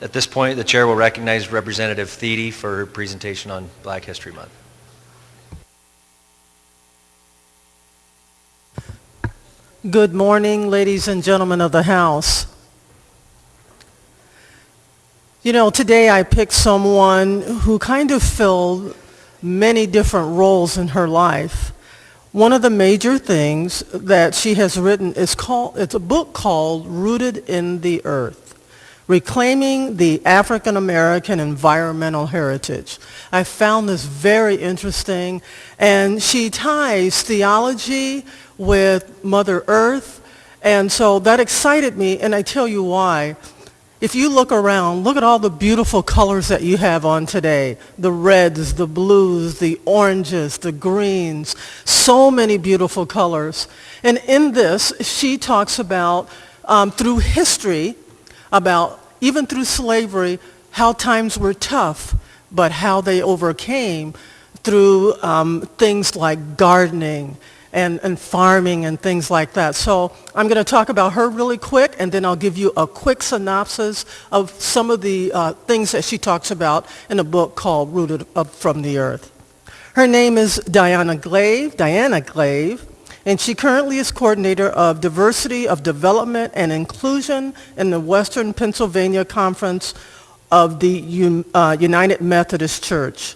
At this point, the chair will recognize Representative Thede for her presentation on Black History Month. Good morning, ladies and gentlemen of the House. You know, today I picked someone who kind of filled many different roles in her life. One of the major things that she has written is it's a book called Rooted in the Earth, Reclaiming the African American Environmental Heritage. I found this very interesting, and she ties theology with Mother Earth, and so that excited me, and I tell you why. If you look around, look at all the beautiful colors that you have on today. The reds, the blues, the oranges, the greens, so many beautiful colors. And in this, she talks about, through history, about even through slavery, how times were tough, but how they overcame through things like gardening and farming and things like that. So I'm going to talk about her really quick, and then I'll give you a quick synopsis of some of the things that she talks about in a book called Rooted Up from the Earth. Her name is Diana Glave, and she currently is coordinator of Diversity of Development and Inclusion in the Western Pennsylvania Conference of the United Methodist Church.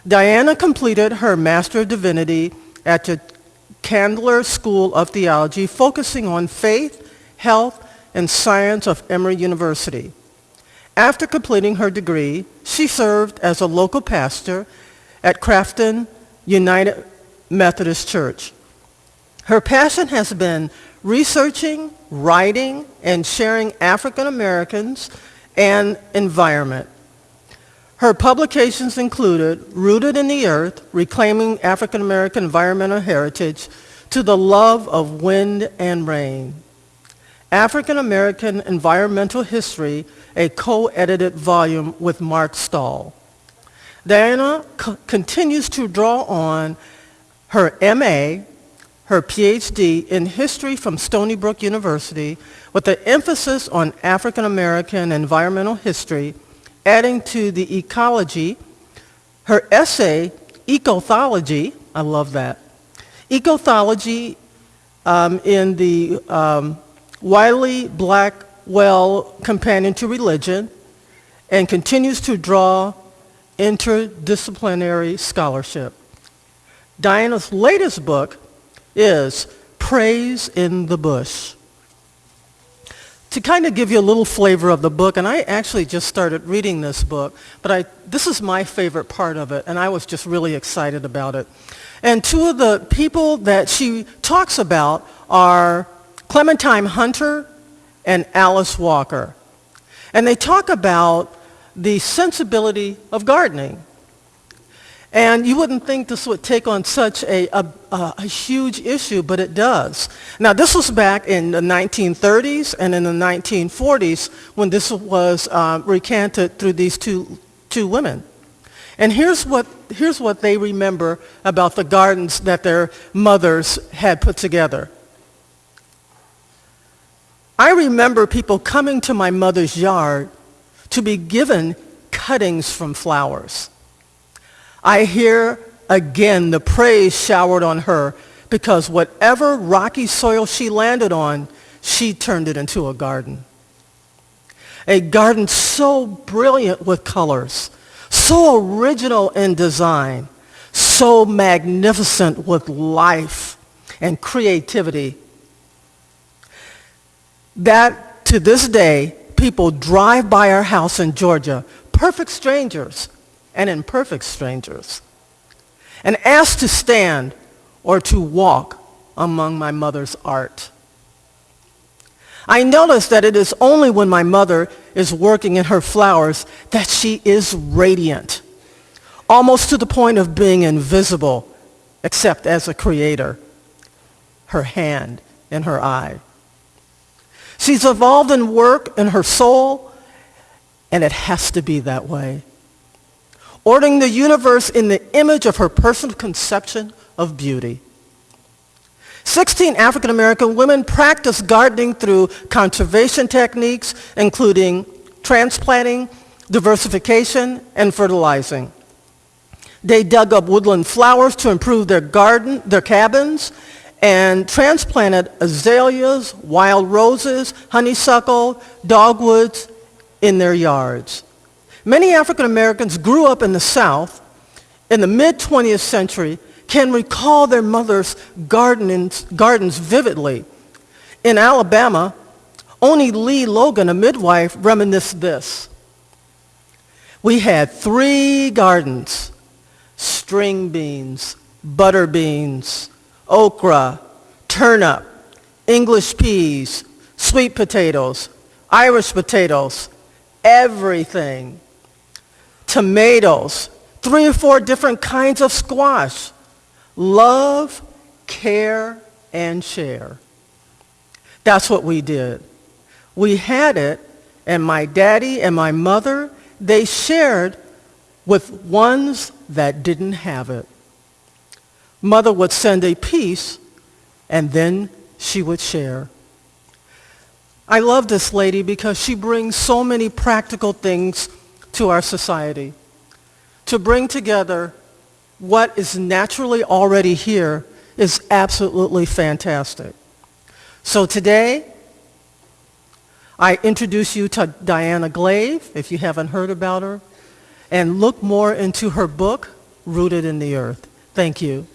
Diana completed her Master of Divinity at the Candler School of Theology, focusing on faith, health, and science of Emory University. After completing her degree, she served as a local pastor at Crafton United Methodist Church. Her passion has been researching, writing, and sharing African Americans and environment. Her publications included Rooted in the Earth, Reclaiming African American Environmental Heritage, To the Love of Wind and Rain, African American Environmental History, a co-edited volume with Mark Stahl. Diana continues to draw on her MA, her PhD in history from Stony Brook University, with an emphasis on African American environmental history, adding to the ecology, her essay, Ecothology, I love that, Ecothology in the Wiley Blackwell Companion to Religion, and continues to draw interdisciplinary scholarship. Diana's latest book is Praise in the Bush. To kind of give you a little flavor of the book, and I actually just started reading this book, but this is my favorite part of it, and I was just really excited about it. And two of the people that she talks about are Clementine Hunter and Alice Walker. And they talk about the sensibility of gardening. And you wouldn't think this would take on such a huge issue, but it does. Now, this was back in the 1930s and in the 1940s when this was recanted through these two women. And here's what they remember about the gardens that their mothers had put together. I remember people coming to my mother's yard to be given cuttings from flowers. I hear again the praise showered on her because whatever rocky soil she landed on, she turned it into a garden. A garden so brilliant with colors, so original in design, so magnificent with life and creativity, that to this day, people drive by our house in Georgia, perfect strangers and imperfect strangers, and ask to stand or to walk among my mother's art. I notice that it is only when my mother is working in her flowers that she is radiant, almost to the point of being invisible, except as a creator, her hand in her eye. She's evolved in work in her soul, and it has to be that way. Ordering the universe in the image of her personal conception of beauty. 16 African American women practice gardening through conservation techniques, including transplanting, diversification, and fertilizing. They dug up woodland flowers to improve their cabins, and transplanted azaleas, wild roses, honeysuckle, dogwoods in their yards. Many African Americans grew up in the South in the mid-20th century, can recall their mother's gardens vividly. In Alabama, Oni Lee Logan, a midwife, reminisced this. We had 3 gardens: string beans, butter beans, okra, turnip, English peas, sweet potatoes, Irish potatoes, everything. Tomatoes, 3 or 4 different kinds of squash. Love, care, and share. That's what we did. We had it, and my daddy and my mother, they shared with ones that didn't have it. Mother would send a piece, and then she would share. I love this lady because she brings so many practical things to our society. To bring together what is naturally already here is absolutely fantastic. So today, I introduce you to Diana Glave, if you haven't heard about her, and look more into her book, Rooted in the Earth. Thank you.